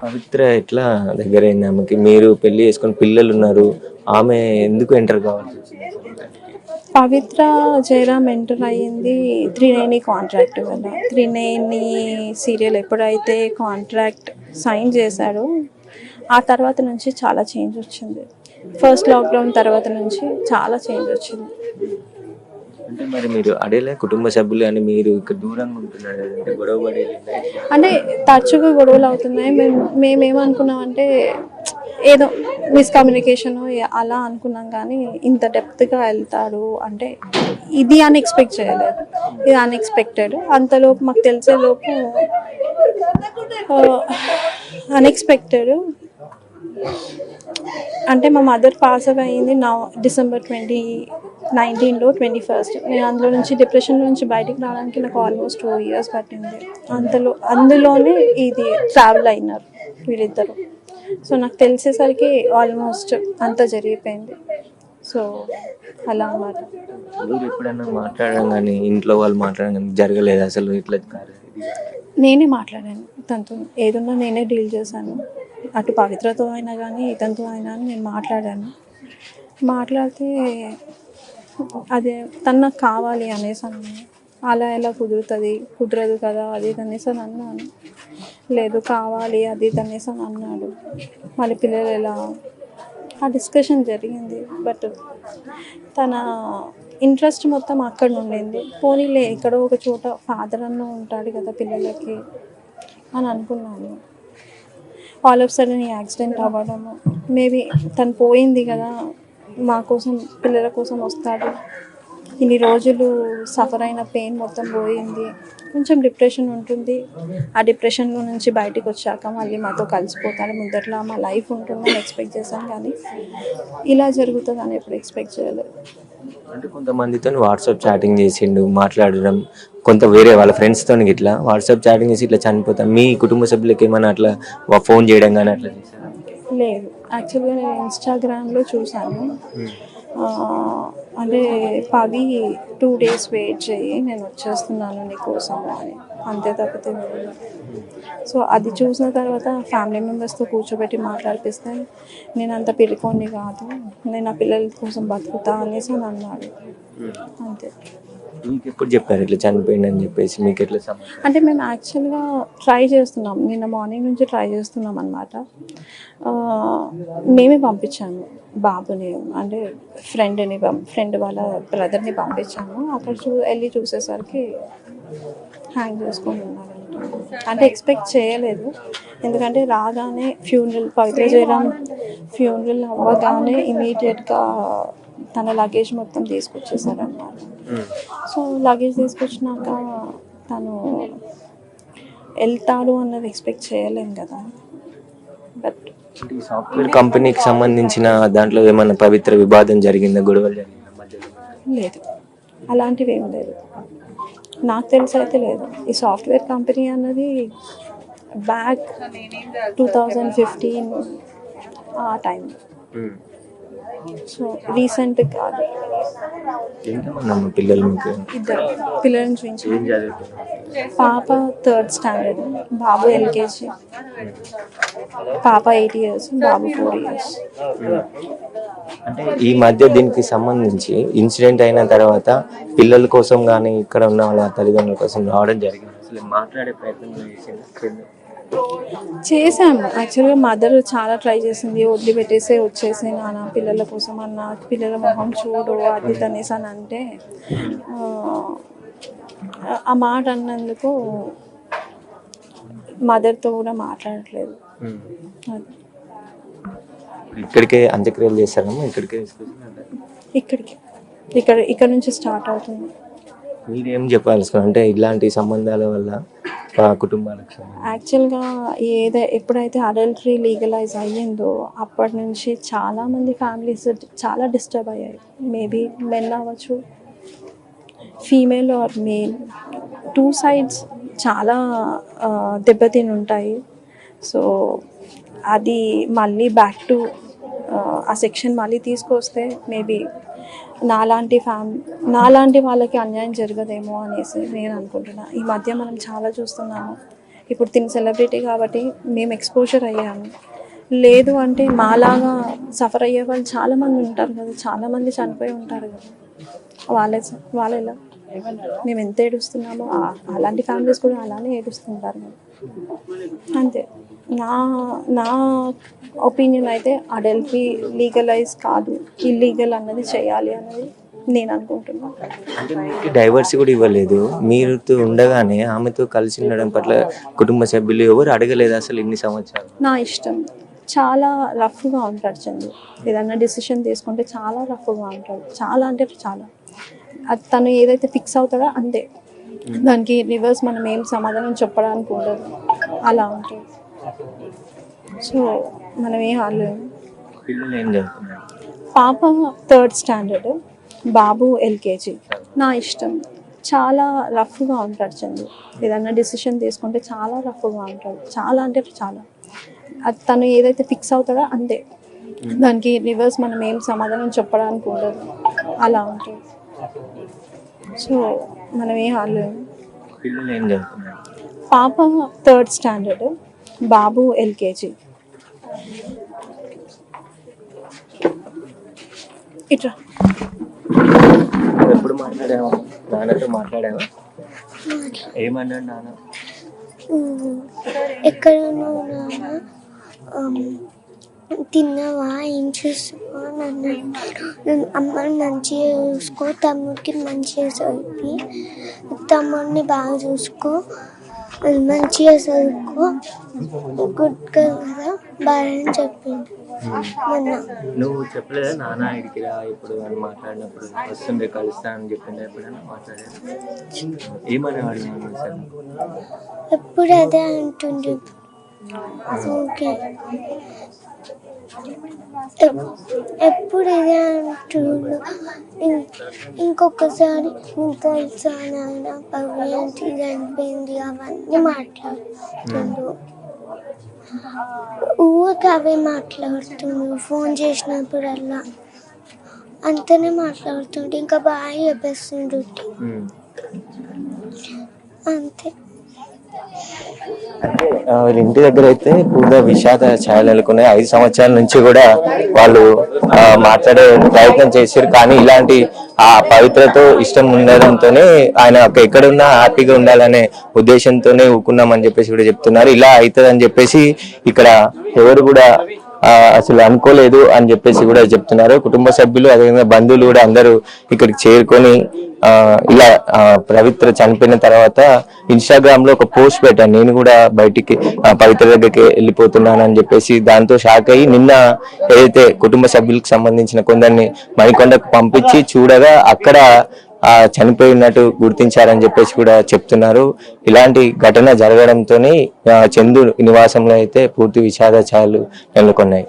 పవిత్ర ఎట్లా దగ్గరైంది ఆమెకి? మీరు పెళ్లి చేసుకొని పిల్లలున్నారు. ఆమె ఎందుకు ఎంటర్ కావాల్సొచ్చింది? పవిత్ర జయరాం ఎంటర్ అయ్యింది త్రినేని కాంట్రాక్ట్ వల్ల. త్రినేని సీరియల్ ఎప్పుడైతే కాంట్రాక్ట్ సైన్ చేశాడో ఆ తర్వాత నుంచి చాలా చేంజ్ వచ్చింది. ఫస్ట్ లాక్డౌన్ తర్వాత నుంచి చాలా చేంజ్ వచ్చింది. అంటే మరి మీరు అడేలే కుటుంబ సభ్యులు అని మీరు ఇక్కడ దూరంగా ఉంటున్నారు అంటే గొడవ పడి అంటే తరచుగా గొడవలు అవుతున్నాయి. మేమేమనుకున్నామంటే ఏదో మిస్కమ్యూనికేషన్ అలా అనుకున్నాం, కానీ ఇంత డెప్త్గా వెళ్తాడు అంటే ఇది అన్ఎక్స్పెక్ట్ చేయలేదు. ఇది అన్ఎక్స్పెక్టెడ్. అంతలోపు మాకు తెలిసేలోపు అన్ఎక్స్పెక్టెడ్ అంటే మా మదర్ పాస్ అవే అయింది డిసెంబర్ 2019లో 21st. నేను అందులో నుంచి డిప్రెషన్ నుంచి బయటికి రావడానికి నాకు ఆల్మోస్ట్ 2 years పట్టింది. అందులోనే ఇది ట్రావెల్ అయినారు వీళ్ళిద్దరు. సో నాకు తెలిసేసరికి ఆల్మోస్ట్ అంతా జరిగిపోయింది. సో అలా అన్నమాట. మీరు ఎప్పుడన్నా మాట్లాడడం కానీ ఇంట్లో వాళ్ళు మాట్లాడడం కానీ జరగలేదు అసలు? ఇట్లా నేనే మాట్లాడాను తనతో. ఏదున్నా నేనే డీల్ చేశాను. అటు పవిత్రతో అయినా కానీ ఇతనితో అయినా నేను మాట్లాడాను. మాట్లాడితే అదే తను నాకు కావాలి అనేసి అన్నాను. అలా ఎలా కుదురుతుంది, కుదరదు కదా అది అనేసి అని అన్నాను. లేదు కావాలి అది అనేసి అని అన్నాడు. మళ్ళీ పిల్లలు ఎలా, ఆ డిస్కషన్ జరిగింది. బట్ తన ఇంట్రెస్ట్ మొత్తం అక్కడ ఉండింది. పోనీలే ఎక్కడో ఒక చోట ఫాదర్ అన్న ఉంటాడు కదా పిల్లలకి అని అనుకున్నాను. ఆల్ ఆఫ్ సడన్ ఈ యాక్సిడెంట్ అవ్వడము, మేబీ తను పోయింది కదా మా కోసం పిల్లల కోసం వస్తాడు, ఇన్ని రోజులు సఫర్ అయిన పెయిన్ మొత్తం పోయింది. కొంచెం డిప్రెషన్ ఉంటుంది. ఆ డిప్రెషన్లో నుంచి బయటకు వచ్చాక మళ్ళీ మాతో కలిసిపోతాడు. ముందట్లా మా లైఫ్ ఉంటుందని ఎక్స్పెక్ట్ చేశాను, కానీ ఇలా జరుగుతుందని ఎప్పుడు ఎక్స్పెక్ట్ చేయలేదు. అంటే కొంతమందితో వాట్సాప్ చాటింగ్ చేసిండు, మాట్లాడడం, కొంత వేరే వాళ్ళ ఫ్రెండ్స్తో ఇట్లా వాట్సాప్ చాటింగ్ చేసి ఇట్లా చనిపోతాం. మీ కుటుంబ సభ్యులకి ఏమైనా అట్లా ఫోన్ చేయడం కానీ అట్లా చేశారా? లేదు, యాక్చువల్గా నేను ఇన్స్టాగ్రామ్లో చూశాను. అంటే పవి 2 days వెయిట్ చేయి, నేను వచ్చేస్తున్నాను నీకోసము అని, అంతే తప్పితే లేదు. సో అది చూసిన తర్వాత ఫ్యామిలీ మెంబర్స్తో కూర్చోబెట్టి మాట్లాడిపిస్తే నేను అంత పిలుకోండి కాదు, నేను నా పిల్లల కోసం బతుకుతా అనేసి అని అన్నాడు. అంతే. మీకు ఎప్పుడు చెప్పారు ఇట్లా చనిపోయిందని చెప్పేసి? మీకు ఎట్లా అంటే మేము యాక్చువల్గా ట్రై చేస్తున్నాం, నిన్న మార్నింగ్ నుంచి ట్రై చేస్తున్నాం అనమాట. మేమే పంపించాము బాబుని, అంటే ఫ్రెండ్ వాళ్ళ బ్రదర్ని పంపించాము. అక్కడ వెళ్ళి చూసేసరికి హ్యాంగ్ చేసుకొని ఉన్నారు. అంటే ఎక్స్పెక్ట్ చేయలేదు, ఎందుకంటే రాగానే పవిత్ర జయరాం ఫ్యూనరల్ అవ్వగానే ఇమీడియట్గా తన లగేజ్ మొత్తం తీసుకొచ్చేసారన్నమాట. సో లగేజ్ తీసుకొచ్చినాక తను వెళ్తాడు అన్నది ఎక్స్పెక్ట్ చేయలేం కదా. బట్ సాఫ్ట్వేర్ కంపెనీకి సంబంధించిన దాంట్లో ఏమైనా పవిత్ర వివాదం జరిగిందా, గొడవలు జరిగిందా? లేదు, అలాంటివి ఏం లేదు, నాకు తెలిసి అయితే లేదు. ఈ సాఫ్ట్వేర్ కంపెనీ అన్నది బ్యాక్ 2015 ఆ టైం. సో రీసెంట్ కాదు. పిల్లలు మీకు? ఇద్దరు పిల్లలను చూపించి, పాప 3rd standard, బాబు LKG. పాప 8 years, బాబు 4 years. అంటే ఈ మధ్య దీనికి సంబంధించి ఇన్సిడెంట్ అయిన తర్వాత పిల్లల కోసం కానీ ఇక్కడ ఉన్న వాళ్ళ తల్లిదండ్రుల కోసం రావడం జరిగింది. అసలు మాట్లాడే ప్రయత్నం చేశాము. యాక్చువల్గా మదర్ చాలా ట్రై చేసింది, వదిలిపెట్టేసే వచ్చేసి నాన్న పిల్లల కోసం అన్న, పిల్లల మొహం చూడు అది తనేసి అని అంటే ఆ మాట అన్నందుకు మదర్తో కూడా మాట్లాడట్లేదు. ఇక్కడికే అంత్యక్రియలు చేస్తారమ్మా? ఇక్కడ నుంచి స్టార్ట్ అవుతుంది. మీరేం చెప్పాల్సిన అంటే ఇలాంటి సంబంధాల వల్ల కుటుంబాలకు? యాక్చువల్గా ఎప్పుడైతే అడల్టరీ లీగలైజ్ అయ్యిందో అప్పటి నుంచి చాలామంది ఫ్యామిలీస్ చాలా డిస్టర్బ్ అయ్యాయి. మేబీ మెన్ అవ్వచ్చు, ఫీమేల్ ఆర్ మేల్, 2 sides చాలా దెబ్బతిని ఉంటాయి. సో అది మళ్ళీ బ్యాక్ టు ఆ సెక్షన్ మళ్ళీ తీసుకొస్తే మేబీ నాలాంటి వాళ్ళకి అన్యాయం జరగదేమో అనేసి నేను అనుకుంటున్నాను. ఈ మధ్య మనం చాలా చూస్తున్నాము, ఇప్పుడు తిని సెలబ్రిటీ కాబట్టి మేము ఎక్స్పోజర్ అయ్యాము. లేదు అంటే మాలాగా సఫర్ అయ్యే వాళ్ళు చాలామంది ఉంటారు కదా, చాలామంది చనిపోయి ఉంటారు కదా, వాళ్ళు ఎలా మేము ఎంత ఏడుస్తున్నామో అలాంటి ఫ్యామిలీస్ కూడా అలానే ఏడుస్తుంటారు కదా. అంతే. నా నా ఒపీనియన్ అయితే అడల్టరీ లీగలైజ్ కాదు, ఇల్లీగల్ అన్నది చేయాలి అన్నది నేను అనుకుంటున్నాను. అంటే మీకు డైవర్స్ కూడా ఇవ్వలేదు, మీరుతో ఉండగానే ఆమెతో కలిసి ఉండడం పట్ల కుటుంబ సభ్యులు ఎవరు అడగలేదు అసలు ఇన్ని సంవత్సరాలు? నా ఇష్టం. చాలా రఫ్గా ఉంటాడు చందు, ఏదన్నా డెసిషన్ తీసుకుంటే చాలా రఫ్గా ఉంటాడు, చాలా అంటే చాలా. అది తను ఏదైతే ఫిక్స్ అవుతాడో అంతే, దానికి రివర్స్ మనం ఏం సమాధానం చెప్పడానికి ఉండదు, అలా ఉంటుంది. సో మనం ఏం ఆడలేము. పిల్లలు ఏం చదువుతున్నారు? పాప 3rd స్టాండర్డ్, బాబు LKG. నా ఇష్టం. చాలా రఫ్గా ఉంటాడు చందు, ఏదన్నా డెసిషన్ తీసుకుంటే చాలా రఫ్గా ఉంటాడు, చాలా అంటే చాలా. అది తను ఏదైతే ఫిక్స్ అవుతాడో అంతే, దానికి రివర్స్ మనం ఏం సమాధానం చెప్పడానికి ఉండదు, అలా ఉంటుంది. సో మనం ఏం ఆడలేము. పిల్లలు ఏం చదువుతున్నారు? పాప 3rd స్టాండర్డ్, బాబు LKG. ఇట్లా ఎప్పుడు మాట్లాడావా నాన్నతో? మాట్లాడావా? ఏమన్నాడు నాన్న? ఎక్కడ ఉన్నావు నాన్న, తిన్నావా, ఏం చూసుకో నన్ను, అమ్మని మంచిగా చూసుకో, తమ్ముడికి మంచిగా చదివి, తమ్ముడిని బాగా చూసుకో, మంచిగా చదువుకో, గుడ్ కదా బాగా అని చెప్పింది మొన్న. నువ్వు చెప్పలేదా నాన్న ఇడికి రా ఇప్పుడు అని మాట్లాడినప్పుడు? వస్తుండే కలుస్తా అని చెప్పింది ఎప్పుడైనా మాట్లాడారు? ఏమనేవాడు నాన్న సార్? ఎప్పుడు అదే అంటుండే. ఓకే, ఎప్పుడు ఇదే అంటుండు. ఇంకొకసారి నీకు తెలుసా నాన్న పవి అంటే చనిపోయింది, అవన్నీ మాట్లాడుతుండు, ఊరికి అవే మాట్లాడుతుండు, ఫోన్ చేసినప్పుడల్లా అంతనే మాట్లాడుతుండు, ఇంకా బాగా చెప్పేస్తుండు అంతే. అంటే వాళ్ళ ఇంటి దగ్గర అయితే పూర్వ విషాద ఛాయలు నెలకొన్నాయి. 5 సంవత్సరాల నుంచి కూడా వాళ్ళు మాట్లాడే ప్రయత్నం చేశారు, కానీ ఇలాంటి ఆ పవిత్రతో ఇష్టం ఉండడంతోనే ఆయన ఎక్కడున్నా హ్యాపీగా ఉండాలనే ఉద్దేశంతోనే ఊకున్నామని చెప్పేసి కూడా చెప్తున్నారు. ఇలా అవుతుందని చెప్పేసి ఇక్కడ ఎవరు కూడా అసలు అనుకోలేదు అని చెప్పేసి కూడా చెప్తున్నారు. కుటుంబ సభ్యులు అదేవిధంగా బంధువులు కూడా అందరూ ఇక్కడికి చేరుకొని ఇలా పవిత్ర చనిపోయిన తర్వాత ఇన్స్టాగ్రామ్ లో ఒక పోస్ట్ పెట్టాను, నేను కూడా బయటికి పవిత్ర దగ్గరికి వెళ్ళిపోతున్నాను అని చెప్పేసి. దాంతో షాక్ అయ్యి నిన్న ఏదైతే కుటుంబ సభ్యులకు సంబంధించిన కొందరిని మణికొండకు పంపించి చూడగా అక్కడ చనిపోయినట్టు గుర్తించారని చెప్పేసి కూడా చెప్తున్నారు. ఇలాంటి ఘటన జరగడంతోనే చందు నివాసంలో అయితే పూర్తి విషాద ఛాయలు నెలకొన్నాయి.